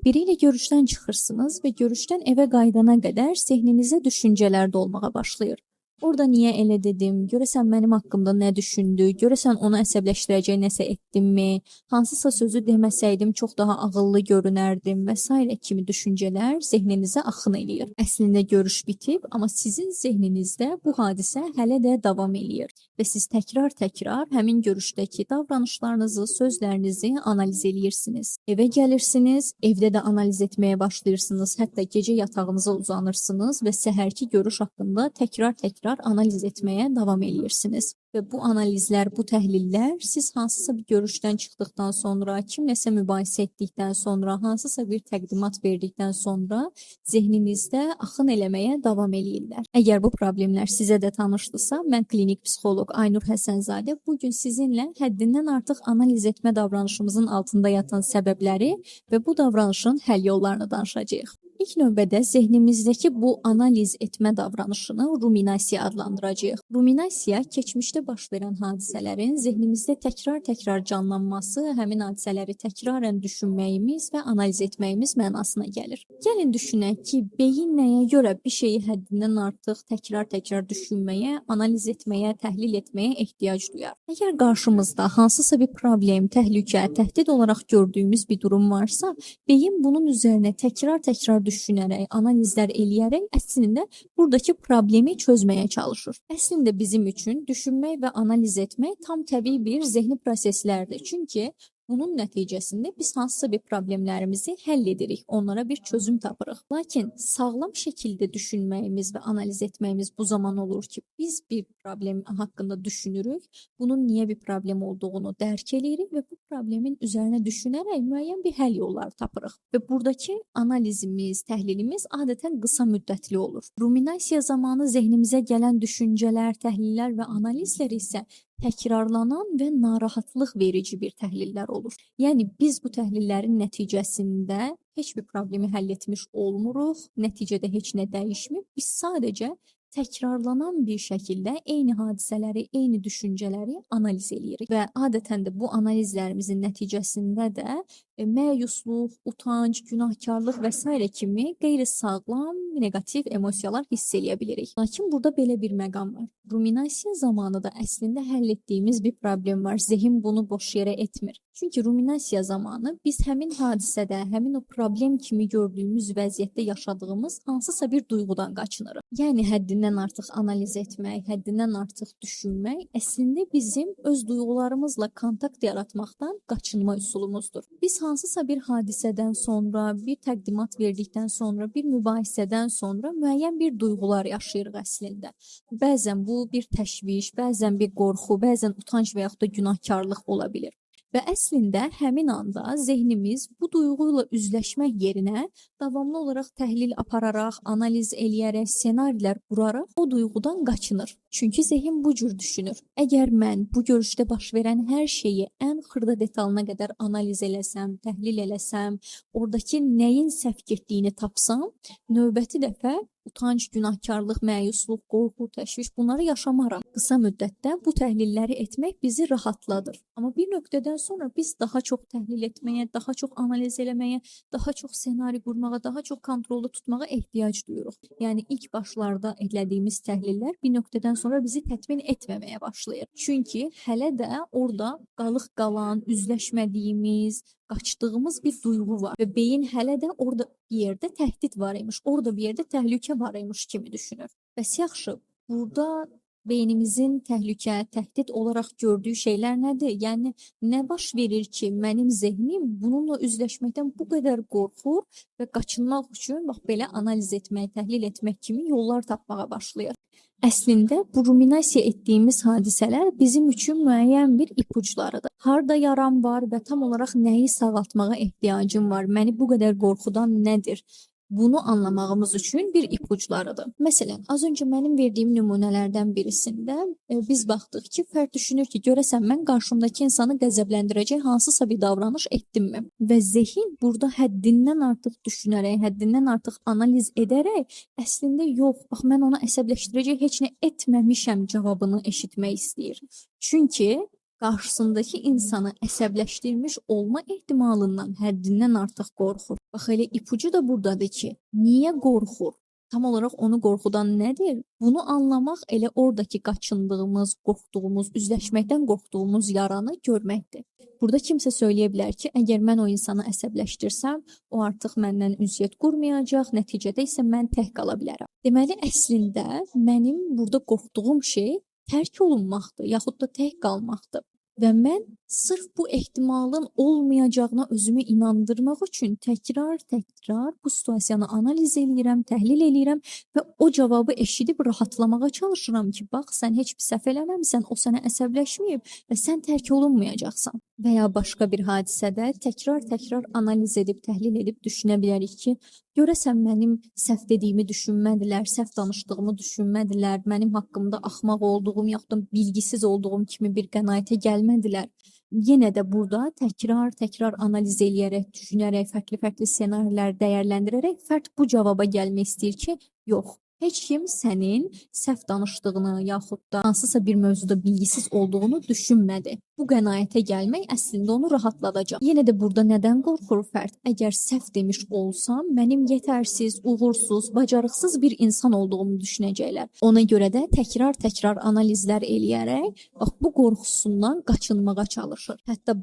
Biriyle görüşdən çıxırsınız və görüşdən evə qayıdana qədər zehninizə düşüncələr dolmağa başlayır. Orada niyə elə dedim? Görəsən mənim haqqımda nə düşündü? Görəsən onu əsəbləşdirəcək nəsə etdimmi? Hansısa sözü deməsəydim çox daha ağıllı görünərdim və s. kimi düşüncələr zehninizə axın eləyir. Əslində görüş bitib, amma sizin zehninizdə bu hadisə hələ də davam eləyir və siz təkrar-təkrar həmin görüşdəki davranışlarınızı, sözlərinizi analiz eləyirsiniz. Evə gəlirsiniz, evdə də analiz etməyə başlayırsınız, hətta gecə yatağınıza uzanırsınız və səhərki görüş haqqında təkrar-təkrar analiz etməyə davam edirsiniz. Və bu analizlər, bu təhlillər siz hansısa bir görüşdən çıxdıqdan sonra, kimləsə mübahisə etdikdən sonra, hansısa bir təqdimat verdikdən sonra zehninizdə axın eləməyə davam eləyirlər. Əgər bu problemlər sizə də tanışdırsa, mən klinik psixoloq Aynur Həsənzadə bugün sizinlə həddindən artıq analiz etmə davranışımızın altında yatan səbəbləri və bu davranışın həll yollarını danışacağıq. İlk növbədə zehnimizdəki bu analiz etmə davranışını ruminasiya adlandıracağıq. Ruminasiya keçmişdə baş verən hadisələrin zehnimizdə təkrar-təkrar canlanması, həmin hadisələri təkrarən düşünməyimiz və analiz etməyimiz mənasına gəlir. Gəlin düşünək ki, beyin nəyə görə bir şeyi həddindən artıq təkrar-təkrar düşünməyə, analiz etməyə, təhlil etməyə ehtiyac duyar. Əgər qarşımızda hansısa bir problem, təhlükə, təhdid olaraq gördüyümüz bir durum varsa, beyin bunun üzərinə təkrar-təkrar düşünərək, analizlər eləyərək əslində buradakı problemi çözməyə çalışır. Əslində bizim üçün düşünmək və analiz etmək tam təbii bir zehni proseslərdir. Çünki bunun nəticəsində biz hansısa bir problemlərimizi həll edirik, onlara bir çözüm tapırıq. Lakin sağlam şəkildə düşünməyimiz və analiz etməyimiz bu zaman olur ki, biz bir problem haqqında düşünürük, bunun niyə bir problem olduğunu dərk edirik və bu problemin üzərinə düşünərək müəyyən bir həll yolları tapırıq. Və buradakı analizimiz, təhlilimiz adətən qısa müddətli olur. Ruminasiya zamanı zehnimizə gələn düşüncələr, təhlillər və analizlər isə təkrarlanan və narahatlıq verici bir təhlillər olur. Yəni biz bu təhlillərin nəticəsində heç bir problemi həll etmiş olmuruq, nəticədə heç nə dəyişmir. Biz sadəcə təkrarlanan bir şəkildə eyni hadisələri, eyni düşüncələri analiz eləyirik və adətən də bu analizlərimizin nəticəsində də məyusluq, utanc, günahkarlıq və s. kimi qeyri-sağlam, negativ emosiyalar hiss eləyə bilirik. Lakin burada belə bir məqam var. Ruminasiya zamanı da əslində həll etdiyimiz bir problem var. Zehin bunu boş yerə etmir. Çünki ruminasiya zamanı biz həmin hadisədə, həmin o problem kimi gördüyümüz vəziyyətdə yaşadığımız hansısa bir duyğudan qaçınırıq. Yəni həddindən artıq analiz etmək, həddindən artıq düşünmək əslində bizim öz duyğularımızla kontakt yaratmaqdan qaçınma üsulumuzdur. Biz hansısa bir hadisədən sonra, bir təqdimat verdikdən sonra, bir mübahisədən sonra müəyyən bir duyğular yaşayırıq əslində. Bəzən bu bir təşviş, bəzən bir qorxu, bəzən utanc və yaxud da günahkarlıq ola bilir. Və əslində həmin anda zehnimiz bu duyğuyla üzləşmək yerinə davamlı olaraq təhlil apararaq, analiz eləyərək, ssenarilər quraraq o duyğudan qaçınır. Çünki zehin bu cür düşünür. Əgər mən bu görüşdə baş verən hər şeyi ən xırda detalına qədər analiz eləsəm, təhlil eləsəm, oradakı nəyin səhv getdiyini tapsam, növbəti dəfə utanc, günahkarlıq, məyusluq, qorxu, təşviş bunları yaşamaram. Qısa müddətdə bu təhlilləri etmək bizi rahatladır. Amma bir nöqtədən sonra biz daha çox təhlil etməyə, daha çox analiz eləməyə, daha çox ssenari qurmağa, daha çox kontrolda tutmağa ehtiyac duyuruq. Yəni ilk başlarda elədiyimiz təhlillər bir nöqtədən sonra bizi təmin etməməyə başlayır. Çünki hələ də orada qalıq qalan, üzləşmədiyimiz, qaçdığımız bir duyğu var və beyin hələ də orada bir yerdə təhdid var imiş, orada bir yerdə təhlükə var imiş kimi düşünür. Bəs yaxşı, burada beynimizin təhlükə, təhdid olaraq gördüyü şeylər nədir? Yəni nə baş verir ki, mənim zehnim bununla üzləşməkdən bu qədər qorxur və qaçınmaq üçün bax belə analiz etmək, təhlil etmək kimi yollar tapmağa başlayır. Əslində bu ruminasiya etdiyimiz hadisələr bizim üçün müəyyən bir ipuclarıdır. Harda yaram var və tam olaraq nəyi sağaltmağa ehtiyacım var? Məni bu qədər qorxudan nədir? Bunu anlamağımız üçün bir ipuclarıdır. Məsələn, az öncə mənim verdiyim nümunələrdən birisində biz baxdıq ki, fərd düşünür ki, görəsən mən qarşımdakı insanı qəzəbləndirəcək hansısa bir davranış etdimmi? Və zehin burada həddindən artıq düşünərək, həddindən artıq analiz edərək əslində yox, bax mən ona əsəbləşdirəcək heç nə etməmişəm cavabını eşitmək istəyir. Çünki qarşısındakı insanı əsəbləşdirmiş olma ehtimalından həddindən artıq qorxur. Bax elə ipucu da burdadır ki, niyə qorxur? Tam olaraq onu qorxudan nədir? Bunu anlamaq elə oradakı qaçındığımız, qorxduğumuz, üzləşməkdən qorxduğumuz yaranı görməkdir. Burada kimsə söyləyə bilər ki, əgər mən o insanı əsəbləşdirsəm, o artıq məndən ünsiyyət qurmayacaq, nəticədə isə mən tək qala bilərəm. Deməli, əslində mənim burada qorxduğum şey tərk olunmaqdır, yaxud da tək qalmaqdır. Və mən sırf bu ehtimalın olmayacağına özümü inandırmaq üçün təkrar bu situasiyanı analiz eləyirəm, təhlil eləyirəm və o cavabı eşidib rahatlamağa çalışıram ki, bax, sən heç bir səhv eləməmisən, o sənə əsəbləşməyib və sən tərk olunmayacaqsan. Və ya başqa bir hadisədə təkrar analiz edib, təhlil edib düşünə bilərik ki, görəsən mənim səhv dediyimi düşünmədilər, səhv danışdığımı düşünmədilər, mənim haqqımda axmaq olduğum yaxud da bilgisiz olduğum kimi bir qənaətə gəlmədilər. Yenə də burada təkrar analiz eləyərək, düşünərək, fərqli ssenarilər dəyərləndirərək fərd bu cavaba gəlmək istəyir ki, yox, heç kim sənin səhv danışdığını yaxud da hansısa bir mövzuda bilgisiz olduğunu düşünmədi. Bu qənaətə gəlmək əslində onu rahatladacaq. Yenə də burada nədən qorxur fərd? Əgər səhv demiş olsam, mənim yetərsiz, uğursuz, bacarıqsız bir insan olduğumu düşünəcəklər. Ona görə də təkrar analizlər eləyərək bax bu qorxusundan qaçınmağa çalışır. Hətta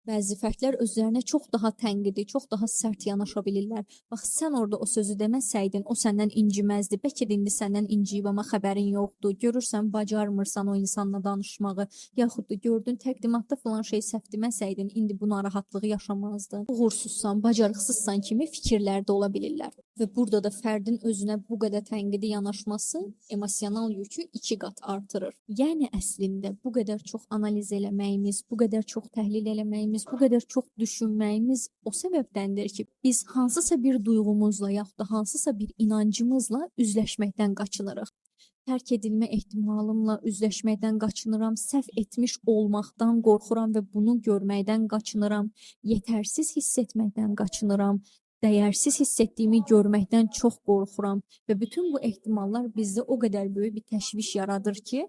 bəzi fərdlər özlərinə çox daha tənqidi, çox daha sərt yanaşa bilirlər. Bax, sən orada o sözü deməsəydin, o səndən inciməzdi. Bəlkə də indi səndən inciyib, amma xəbərin yoxdur. Görürsən, bacarmırsan o insanla danışmağı, yaxud da gördün təqdimatda falan şey səhv deməsəydin, indi bu narahatlığı yaşamazdın. Uğursuzsan, bacarıqsızsan kimi fikirlər də ola bilirlər. Və burada da fərdin özünə bu qədər tənqidi yanaşması emosional yükü 2 qat artırır. Yəni əslində bu qədər çox analiz eləməyimiz, bu qədər çox təhlil eləməyimiz, bu qədər çox düşünməyimiz o səbəbdəndir ki, biz hansısa bir duyğumuzla yaxud da hansısa bir inancımızla üzləşməkdən qaçınırıq. Tərk edilmə ehtimalımla üzləşməkdən qaçınıram, səhv etmiş olmaqdan qorxuram və bunu görməkdən qaçınıram, yetərsiz hiss etməkdən qaçınıram, dəyərsiz hiss etdiyimi görməkdən çox qorxuram və bütün bu ehtimallar bizdə o qədər böyük bir təşviş yaradır ki,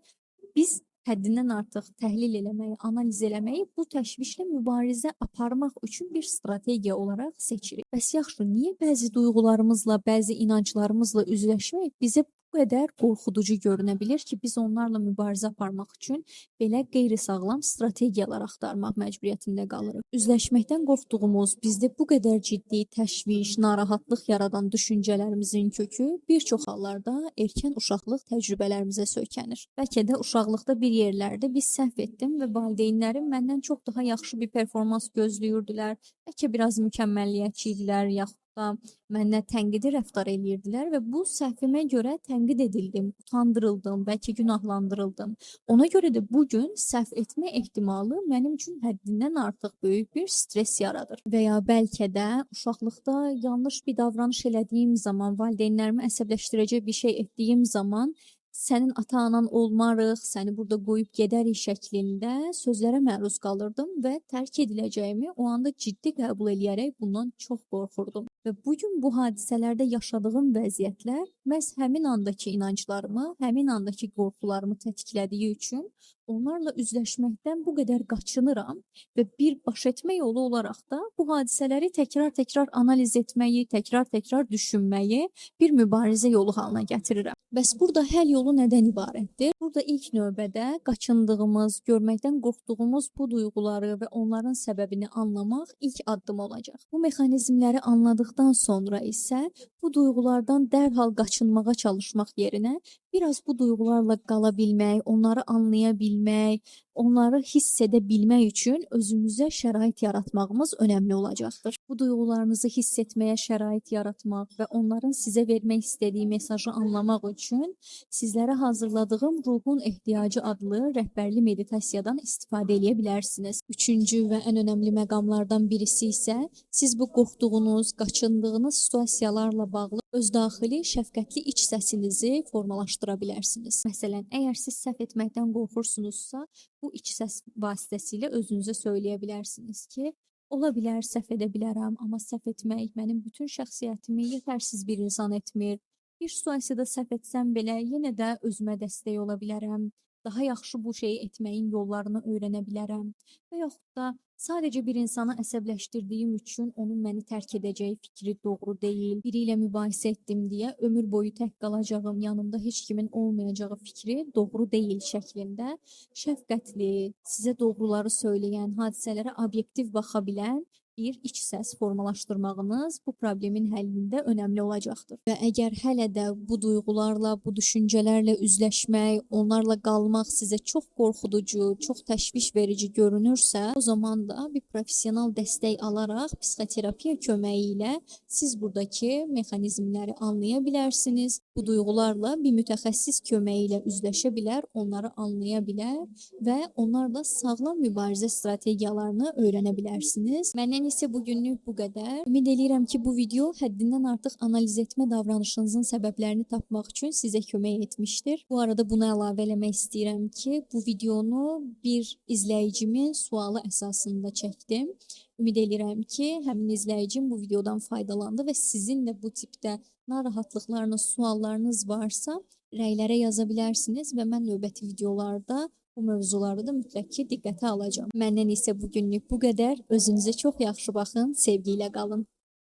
biz həddindən artıq təhlil eləməyi, analiz eləməyi bu təşvişlə mübarizə aparmaq üçün bir strategiya olaraq seçirik. Bəs yaxşı, niyə bəzi duyğularımızla, bəzi inanclarımızla üzləşmək bizə bu qədər qorxuducu görünə bilir ki, biz onlarla mübarizə aparmaq üçün belə qeyri-sağlam strategiyalar axtarmaq məcburiyyətində qalırıq. Üzləşməkdən qorxduğumuz, bizdə bu qədər ciddi təşviş, narahatlıq yaradan düşüncələrimizin kökü bir çox hallarda erkən uşaqlıq təcrübələrimizə söykənir. Bəlkə də uşaqlıqda bir yerlərdə biz səhv etdim və valideynlərim məndən çox daha yaxşı bir performans gözləyirdilər. Bəlkə biraz mükəmməlliyətçi idilər, yaxud da mənə tənqidi rəftar eləyirdilər və bu səhvimə görə tənqid edildim, utandırıldım, bəlkə günahlandırıldım. Ona görə də bu gün səhv etmə ehtimalı mənim üçün həddindən artıq böyük bir stres yaradır. Və ya bəlkə də uşaqlıqda yanlış bir davranış elədiyim zaman, valideynlərimi əsəbləşdirəcək bir şey etdiyim zaman sənin ata-anan olmarıq, səni burada qoyub gedərik şəklində sözlərə məruz qalırdım və tərk ediləcəyimi o anda ciddi qəbul edərək bundan çox qorxurdum. Və bugün bu hadisələrdə yaşadığım vəziyyətlər məhz həmin andakı inanclarımı, həmin andakı qorxularımı tətiklədiyi üçün onlarla üzləşməkdən bu qədər qaçınıram və bir baş etmə yolu olaraq da bu hadisələri təkrar analiz etməyi, təkrar düşünməyi bir mübarizə yolu halına gətirirəm. Bəs burada həll yolu nədən ibarətdir? Burada ilk növbədə qaçındığımız, görməkdən qorxduğumuz bu duyğuları və onların səbəbini anlamaq ilk addım olacaq. Bu mexanizmləri anladıqdan sonra isə bu duyğulardan dərhal qaçınmağa çalışmaq yerinə biraz bu duyğularla qala bilmək, onları anlaya bilmək, onları hiss edə bilmək üçün özümüzə şərait yaratmağımız önəmli olacaqdır. Bu duyğularınızı hiss etməyə şərait yaratmaq və onların sizə vermək istədiyi mesajı anlamaq üçün sizlərə hazırladığım Ruhun Ehtiyacı adlı rəhbərli meditasiyadan istifadə edə bilərsiniz. Üçüncü və ən önəmli məqamlardan birisi isə siz bu qorxduğunuz, qaçındığınız situasiyalarla bağlı öz daxili şəfqətli iç səsinizi formalaşdıra bilərsiniz. Məsələn, əgər siz səhv etməkdən qorxursunuzsa, bu iç səs vasitəsilə özünüzə söyləyə bilərsiniz ki, ola bilər, səhv edə bilərəm, amma səhv etmək mənim bütün şəxsiyyətimi yetərsiz bir insan etmir. Bir situasiyada səhv etsəm belə yenə də özümə dəstək ola bilərəm. daha yaxşı bu şeyi etməyin yollarını öyrənə bilərəm və yaxud da sadəcə bir insanı əsəbləşdirdiyim üçün onun məni tərk edəcəyi fikri doğru deyil. Biri ilə mübahisə etdim deyə ömür boyu tək qalacağım, yanımda heç kimin olmayacağı fikri doğru deyil şəklində şəfqətli, sizə doğruları söyləyən, hadisələrə obyektiv baxa bilən bir iç səs formalaşdırmağınız bu problemin həllində önəmli olacaqdır. Və əgər hələ də bu duyğularla, bu düşüncələrlə üzləşmək, onlarla qalmaq sizə çox qorxuducu, çox təşviş verici görünürsə, o zaman da bir professional dəstək alaraq psixoterapiya köməyi ilə siz buradakı mexanizmləri anlaya bilərsiniz. Bu duyğularla bir mütəxəssis köməyi ilə üzləşə bilər, onları anlaya bilər və onlarla sağlam mübarizə strategiyalarını öyrənə bilərsiniz. Məndən isə bugünlük bu qədər. Ümid edirəm ki, bu video həddindən artıq analiz etmə davranışınızın səbəblərini tapmaq üçün sizə kömək etmişdir. Bu arada bunu əlavə eləmək istəyirəm ki, bu videonu bir izləyicimin sualı əsasında çəkdim. Ümid edirəm ki, həmin izləyicim bu videodan faydalandı və sizin də bu tipdə narahatlıqlarınız, suallarınız varsa rəylərə yaza bilərsiniz və mən növbəti videolarda bu mövzuları da mütləq ki diqqətə alacağam. Məndən isə bugünlük bu qədər. Özünüzə çox yaxşı baxın, sevgi ilə qalın.